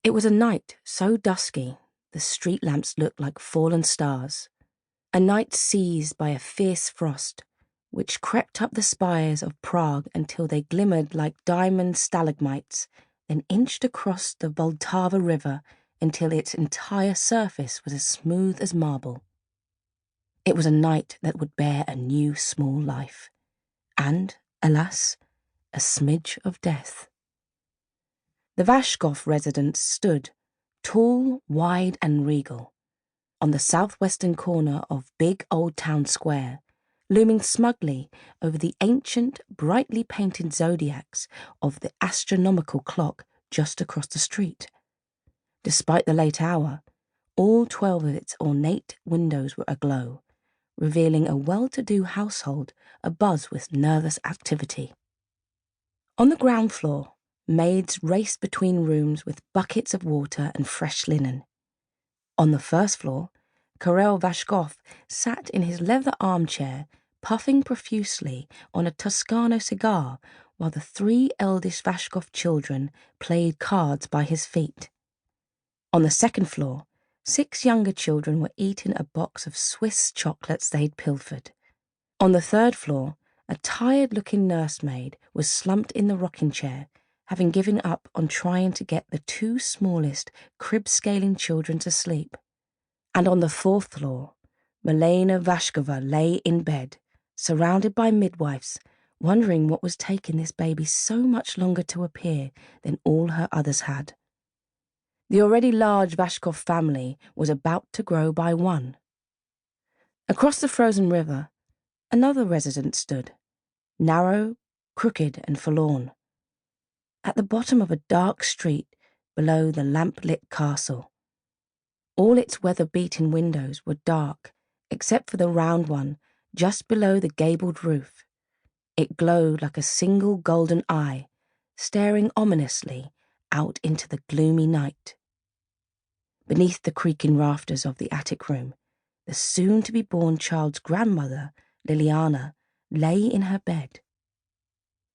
It was a night so dusky the street lamps looked like fallen stars, a night seized by a fierce frost, which crept up the spires of Prague until they glimmered like diamond stalagmites, then inched across the Vltava River until its entire surface was as smooth as marble. It was a night that would bear a new small life, and, alas, a smidge of death. The Vaková residence stood, tall, wide and regal, on the southwestern corner of big old town square, looming smugly over the ancient, brightly painted zodiacs of the astronomical clock just across the street. Despite the late hour, all 12 of its ornate windows were aglow, revealing a well-to-do household abuzz with nervous activity. On the ground floor, maids raced between rooms with buckets of water and fresh linen. On the first floor, Karel Vaškov sat in his leather armchair, puffing profusely on a Toscano cigar while the 3 eldest Vaškov children played cards by his feet. On the second floor, 6 younger children were eating a box of Swiss chocolates they'd pilfered. On the third floor, a tired-looking nursemaid was slumped in the rocking chair, having given up on trying to get the 2 smallest crib-scaling children to sleep. And on the fourth floor, Ema Vaková lay in bed, surrounded by midwives, wondering what was taking this baby so much longer to appear than all her others had. The already large Vaškov family was about to grow by 1. Across the frozen river, another residence stood, narrow, crooked and forlorn, at the bottom of a dark street below the lamp-lit castle. All its weather-beaten windows were dark, except for the round one just below the gabled roof. It glowed like a single golden eye, staring ominously out into the gloomy night. Beneath the creaking rafters of the attic room, the soon-to-be-born child's grandmother, Liliana, lay in her bed.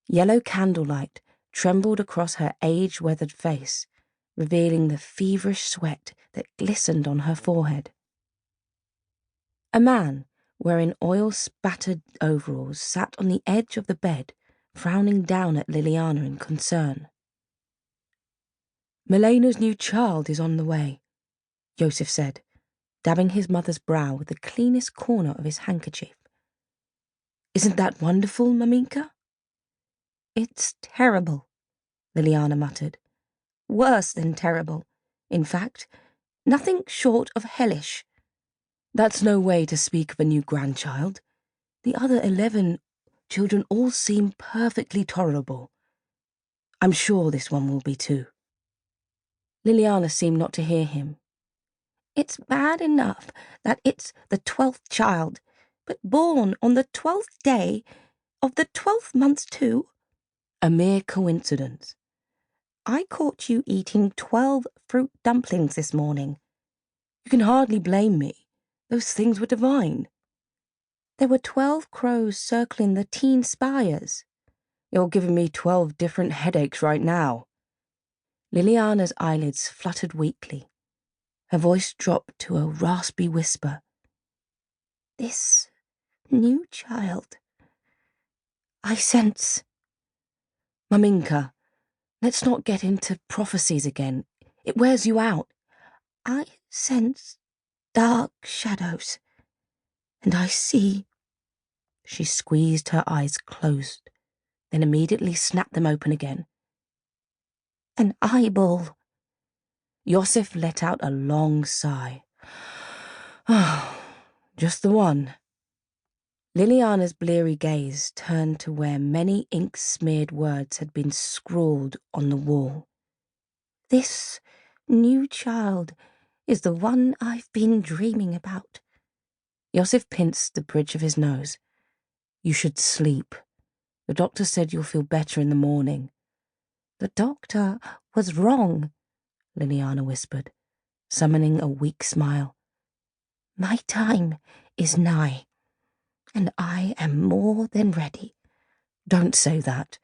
Yellow candlelight trembled across her age-weathered face, revealing the feverish sweat that glistened on her forehead. A man, wearing oil-spattered overalls, sat on the edge of the bed, frowning down at Liliana in concern. "Milena's new child is on the way," Joseph said, dabbing his mother's brow with the cleanest corner of his handkerchief. "Isn't that wonderful, Maminka?" "It's terrible," Liliana muttered. "Worse than terrible. In fact, nothing short of hellish." "That's no way to speak of a new grandchild. The other 11 children all seem perfectly tolerable. I'm sure this one will be too." Liliana seemed not to hear him. "It's bad enough that it's the 12th child, but born on the 12th day of the 12th month too. A mere coincidence. I caught you eating 12 fruit dumplings this morning. You can hardly blame me. Those things were divine." "There were 12 crows circling the teen spires." "You're giving me 12 different headaches right now." Liliana's eyelids fluttered weakly. Her voice dropped to a raspy whisper. "This new child, I sense—" "Maminka, let's not get into prophecies again. It wears you out." "I sense dark shadows, and I see—" She squeezed her eyes closed, then immediately snapped them open again. "An eyeball." Joseph let out a long sigh. "Just the one." Liliana's bleary gaze turned to where many ink-smeared words had been scrawled on the wall. "This new child is the one I've been dreaming about." Joseph pinched the bridge of his nose. "You should sleep. The doctor said you'll feel better in the morning." "The doctor was wrong," Liliana whispered, summoning a weak smile. "My time is nigh, and I am more than ready." "Don't say that.